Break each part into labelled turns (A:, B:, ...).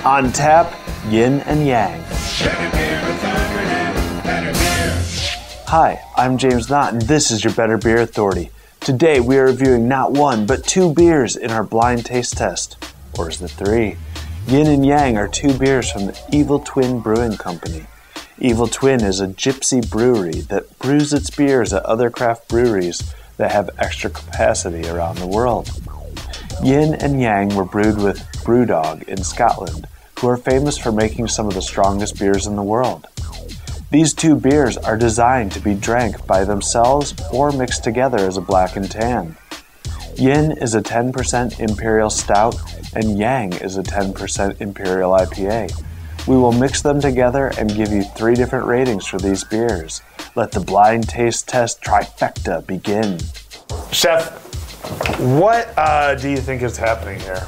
A: On Tap Yin and Yang. Hi, I'm James Knott, and this is your Better Beer Authority. Today we are reviewing not one, but two beers in our blind taste test. Or is it three? Yin and Yang are two beers from the Evil Twin Brewing Company. Evil Twin is a gypsy brewery that brews its beers at other craft breweries that have extra capacity around the world. Yin and Yang were brewed with Brewdog in Scotland, who are famous for making some of the strongest beers in the world. These two beers are designed to be drank by themselves or mixed together as a black and tan. Yin is a 10% imperial stout, and Yang is a 10% imperial IPA. We will mix them together and give you 3 different ratings for these beers. Let the blind taste test trifecta begin.
B: Chef, what do you think is happening here?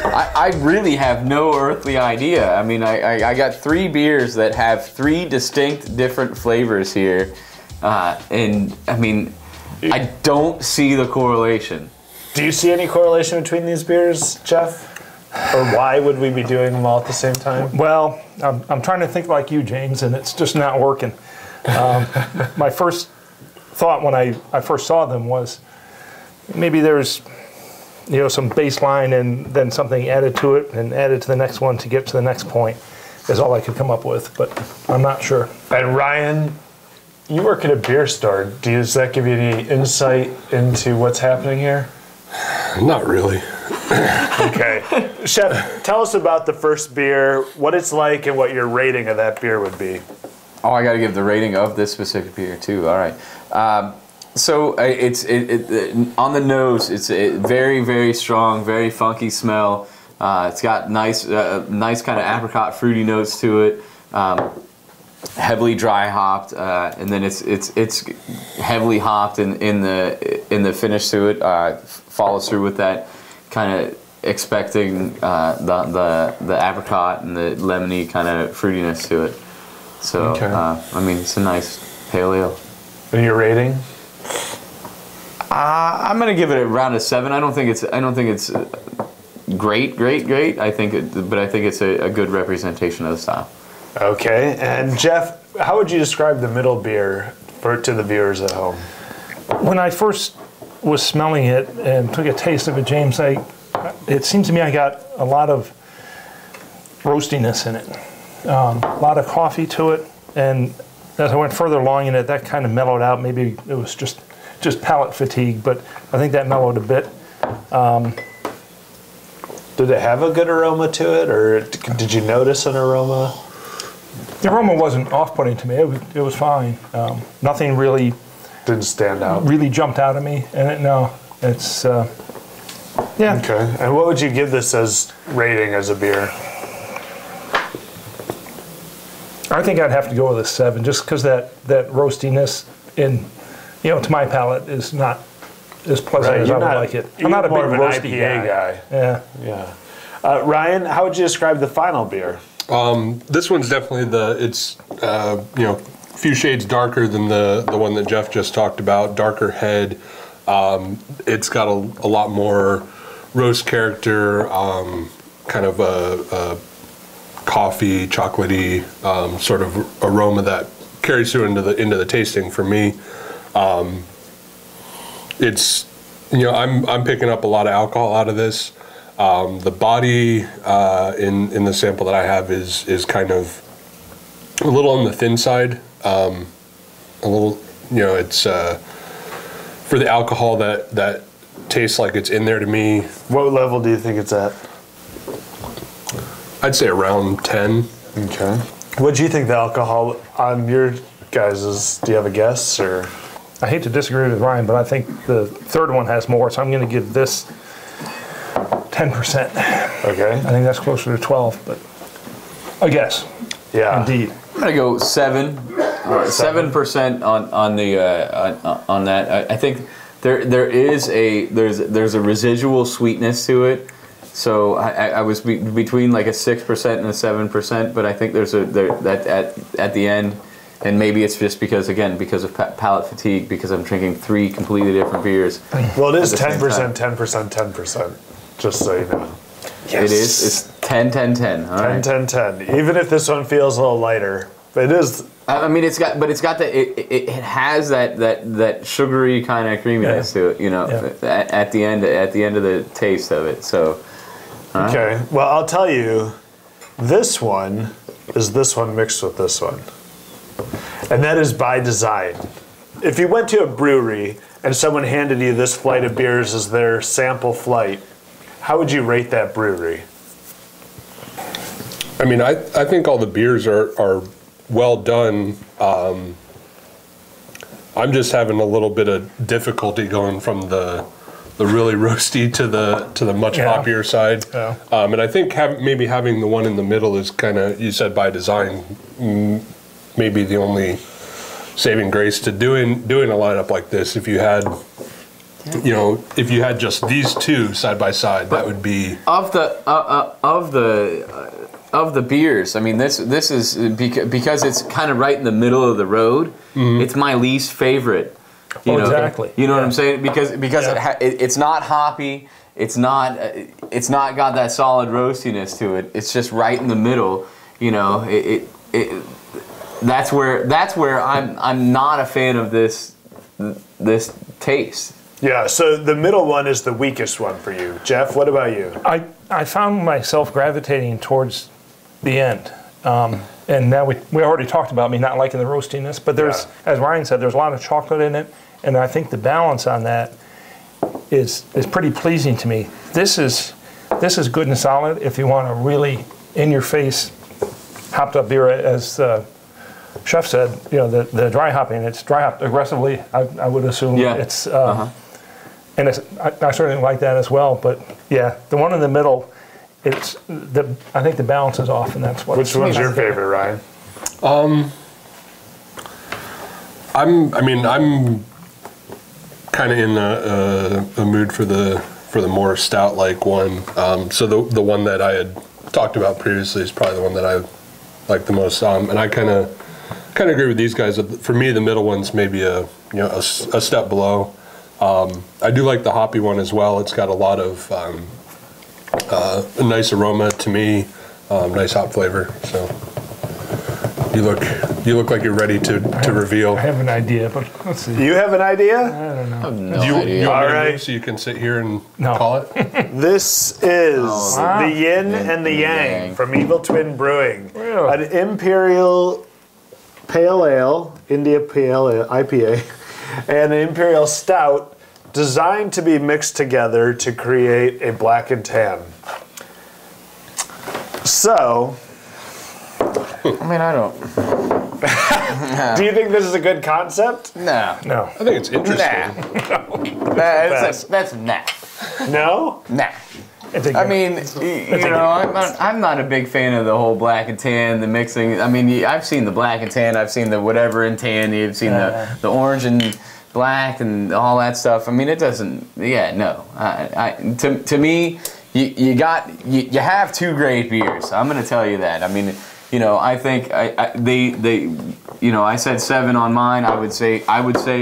C: I really have no earthly idea. I mean, I got 3 beers that have 3 distinct different flavors here. And I mean, I don't see the correlation.
B: Do you see any correlation between these beers, Jeff? Or why would we be doing them all at the same time?
D: Well, I'm trying to think like you, James, and it's just not working. My first thought when I first saw them was maybe there's some baseline and then something added to it and added to the next one to get to the next point is all I could come up with, but I'm not sure.
B: And Ryan, you work at a beer store. Does that give you any insight into what's happening here?
E: Not really.
B: Okay. Chef, tell us about the first beer, what it's like, and what your rating of that beer would be.
C: Oh, I got to give the rating of this specific beer too. All right. So it's on the nose. It's a very, very strong, very funky smell. It's got nice kind of apricot fruity notes to it. Heavily dry hopped, and then it's heavily hopped in the finish to it. Follows through with that kind of expecting the apricot and the lemony kind of fruitiness to it. So
B: okay.
C: I mean, it's a nice pale ale.
B: And your rating?
C: I'm gonna give it around a 7. I don't think it's great. I think it's a good representation of the style.
B: Okay, and Jeff, how would you describe the middle beer to the viewers at home?
D: When I first was smelling it and took a taste of it, James, it seemed to me I got a lot of roastiness in it, a lot of coffee to it, and as I went further along in it, that kind of mellowed out. Maybe it was just palate fatigue, but I think that mellowed a bit.
B: Did it have a good aroma to it, or did you notice an aroma?
D: The aroma wasn't off-putting to me. It was fine. Nothing really
B: didn't stand out.
D: Really jumped out at me, and it's yeah.
B: Okay. And what would you give this as rating as a beer?
D: I think I'd have to go with a 7, just because that roastiness to my palate is not as pleasant as I would like it. I'm not a big roasty
B: guy.
D: Yeah.
B: Ryan, how would you describe the final beer?
E: This one's definitely a few shades darker than the one that Jeff just talked about. Darker head. It's got a lot more roast character. Kind of a coffee, chocolatey sort of aroma that carries through into the tasting for me. It's I'm picking up a lot of alcohol out of this. The body in the sample that I have is kind of a little on the thin side. A little, it's for the alcohol that tastes like it's in there to me.
B: What level do you think it's at?
E: I'd say around 10.
B: Okay. What do you think the alcohol on your guys's? Do you have a guess, or?
D: I hate to disagree with Ryan, but I think the third one has more, so I'm going to give this 10%.
B: Okay. I
D: think that's closer to 12, but I guess.
B: Yeah.
D: Indeed.
C: I'm gonna go 7% on that. I think there's a residual sweetness to it. So I was between like a 6% and a 7%, but I think there's at the end, and maybe it's just because of palate fatigue, because I'm drinking 3 completely different beers.
B: Well, it is 10%, 10%, 10%. Just so you know.
C: Yes. It is. It's 10, 10, 10. All
B: 10,
C: right.
B: 10, 10. Even if this one feels a little lighter, it is.
C: I mean, it's got the it has that sugary kind of creaminess to it, you know, at the end of the taste of it. So,
B: Okay. Well, I'll tell you, this one is this one mixed with this one, and that is by design. If you went to a brewery and someone handed you this flight of beers as their sample flight, how would you rate that brewery?
E: I mean, I think all the beers are well done. I'm just having a little bit of difficulty going from the really roasty to the much hoppier side.
D: Yeah.
E: And I think maybe having the one in the middle is kind of, you said by design, maybe the only saving grace to doing a lineup like this. If you had, you know, if you had just these two side by side, that would be
C: of the beers. I mean, this is because it's kind of right in the middle of the road. It's my least favorite. You know,
D: exactly.
C: You know what I'm saying? Because it's not hoppy. It's not got that solid roastiness to it. It's just right in the middle. You know, that's where I'm not a fan of this taste.
B: Yeah, so the middle one is the weakest one for you. Jeff, what about you?
D: I found myself gravitating towards the end. And now we already talked about me not liking the roastiness, but there's, as Ryan said, there's a lot of chocolate in it, and I think the balance on that is pretty pleasing to me. This is good and solid if you want a really in-your-face hopped up beer, as Chef said. You know, the dry hopping, it's dry hopped aggressively. I would assume it's. And I certainly like that as well. But yeah, the one in the middle, I think the balance is off, and that's what.
B: Which one's your favorite, Ryan?
E: I'm kind of in a mood for the more stout-like one. So the one that I had talked about previously is probably the one that I like the most. And I kind of agree with these guys. For me, the middle one's maybe a step below. I do like the hoppy one as well. It's got a lot of a nice aroma to me, nice hop flavor. So you look like you're ready to reveal.
D: I have an idea, but let's see.
B: You have an idea?
D: I don't know.
C: I have no
E: You
C: idea.
E: want me to
B: All right.
E: move so you can sit here and
D: No.
E: call it?
B: This is the Yin and the Yang
C: Yang.
B: from Evil Twin Brewing.
D: Really?
B: An imperial pale ale, India pale ale, IPA, and an imperial stout designed to be mixed together to create a black and tan. So,
C: I mean, I don't.
B: do you think this is a good concept?
C: No.
D: No.
E: I think it's interesting.
C: That's nah.
B: No?
C: Nah.
D: It's a
C: I mean, you know, I'm not a big fan of the whole black and tan, the mixing. I mean, I've seen the black and tan, I've seen the whatever and tan, you've seen the orange and black and all that stuff. I mean, it doesn't. Yeah, no. To me, you have two great beers. I'm going to tell you that. I mean, you know, I think they you know, I said 7 on mine. I would say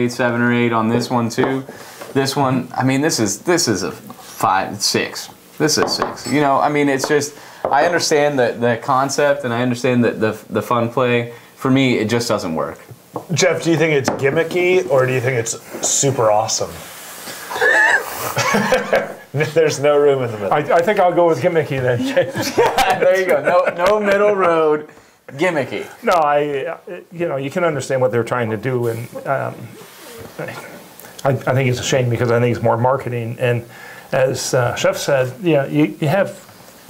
C: 7 or 8 on this one too. This one, I mean, this is a 5, 6. This is 6. You know, I mean, it's just, I understand the concept and I understand the fun play. For me, it just doesn't work.
B: Jeff, do you think it's gimmicky or do you think it's super awesome? There's no room in the middle.
D: I think I'll go with gimmicky then, James.
C: There you go. No middle road. Gimmicky.
D: No, you know, you can understand what they're trying to do, and I think it's a shame because I think it's more marketing. And as Chef said, yeah, you have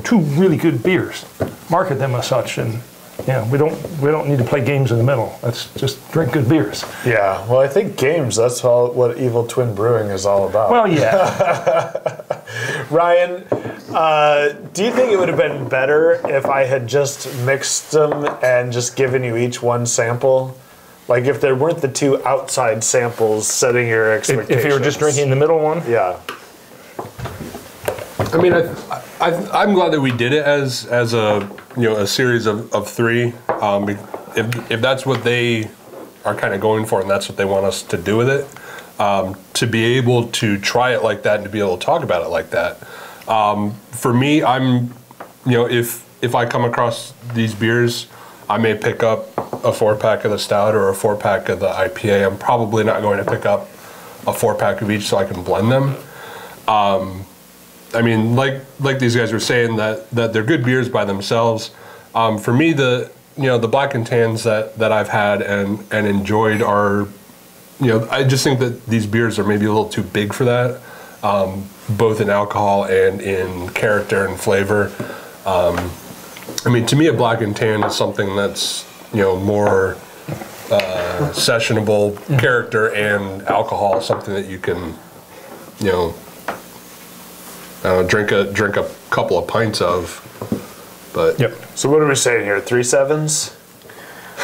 D: two really good beers. Market them as such, and yeah, we don't need to play games in the middle. Let's just drink good beers.
B: Yeah, well, I think games, that's all what Evil Twin Brewing is all about.
D: Well, yeah.
B: Ryan, do you think it would have been better if I had just mixed them and just given you each one sample? Like if there weren't the two outside samples setting your expectations.
D: If you were just drinking the middle one?
B: Yeah.
E: I mean, I'm glad that we did it as a a series of 3. If that's what they are kind of going for and that's what they want us to do with it, to be able to try it like that and to be able to talk about it like that. For me, I'm if I come across these beers, I may pick up a 4-pack of the Stout or a 4-pack of the IPA. I'm probably not going to pick up a 4-pack of each so I can blend them. I mean, like these guys were saying that they're good beers by themselves. For me, the black and tans that I've had and enjoyed are, I just think that these beers are maybe a little too big for that, both in alcohol and in character and flavor. I mean, to me, a black and tan is something that's more sessionable character and alcohol, something that you can drink a couple of pints of. But
B: yep. So what are we saying here? 3 7s?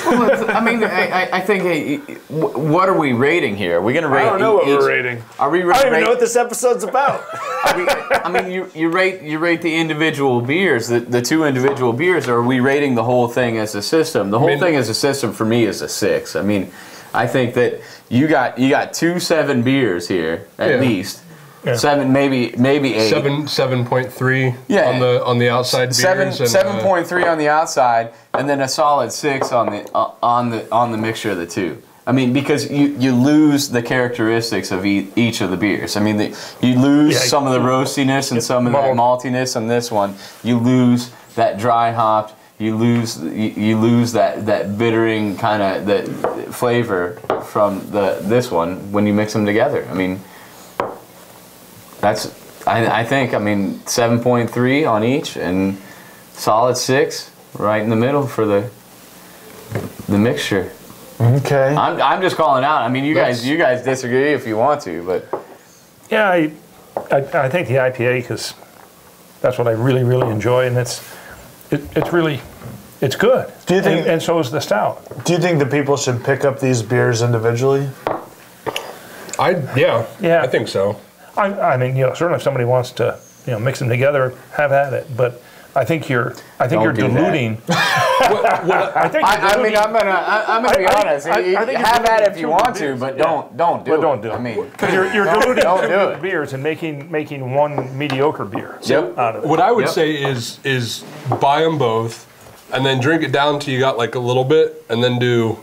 C: Well, I mean, I think, what are we rating here? Are we going to rate?
B: I don't know what we're rating.
C: Are we?
B: I don't even know what this episode's about.
C: I mean, you rate the individual beers, the 2 individual beers, or are we rating the whole thing as a system? The whole thing as a system for me is a 6. I mean, I think that you got 2 7 beers here at least. Yeah. 7, maybe 8.
E: 7.3 on the outside beers.
C: 7.3 on the outside, and then a solid 6 on the mixture of the 2. I mean, because you lose the characteristics of each of the beers. I mean, you lose some of the roastiness and some of that maltiness on this one. You lose that dry hopped. You lose that bittering kind of that flavor from this one when you mix them together. I mean. I think 7.3 on each and solid 6 right in the middle for the mixture.
B: Okay.
C: I'm just calling out. I mean, you guys disagree if you want to, but
D: yeah, I think the IPA, because that's what I really enjoy, and it's good. Do you think? And so is the Stout.
B: Do you think that people should pick up these beers individually?
E: Yeah, I think so.
D: I mean, certainly if somebody wants to, mix them together, have at it. But I think you're diluting.
C: I'm gonna be honest. Have at it if you want to, but don't do it.
D: Don't do it.
C: I mean,
D: because you're diluting 2 good beers and making one mediocre beer out of it.
E: What I would say is buy them both, and then drink it down till you got like a little bit, and then do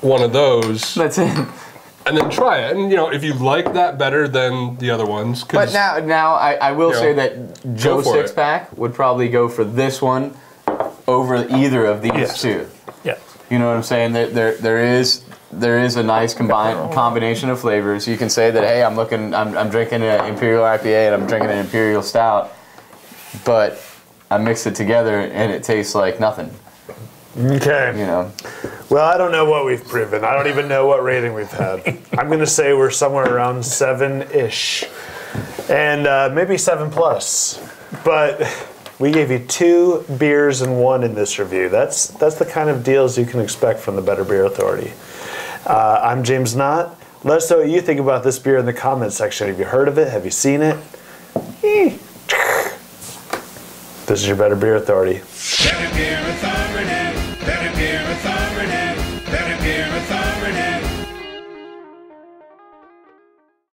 E: one of those.
C: That's it.
E: And then try it, and if you like that better than the other ones.
C: But now I will say that Joe 6-pack would probably go for this one over either of these 2.
D: Yeah.
C: You know what I'm saying? There is a nice combination of flavors. You can say that, hey, I'm drinking an imperial IPA and I'm drinking an imperial stout, but I mix it together and it tastes like nothing.
B: Okay. Well, I don't know what we've proven. I don't even know what rating we've had. I'm going to say we're somewhere around 7-ish. And maybe 7+. But we gave you 2 beers and 1 in this review. That's the kind of deals you can expect from the Better Beer Authority. I'm James Knott. Let us know what you think about this beer in the comments section. Have you heard of it? Have you seen it? This is your Better Beer Authority.
F: Better Beer Authority. Better Beer Authority.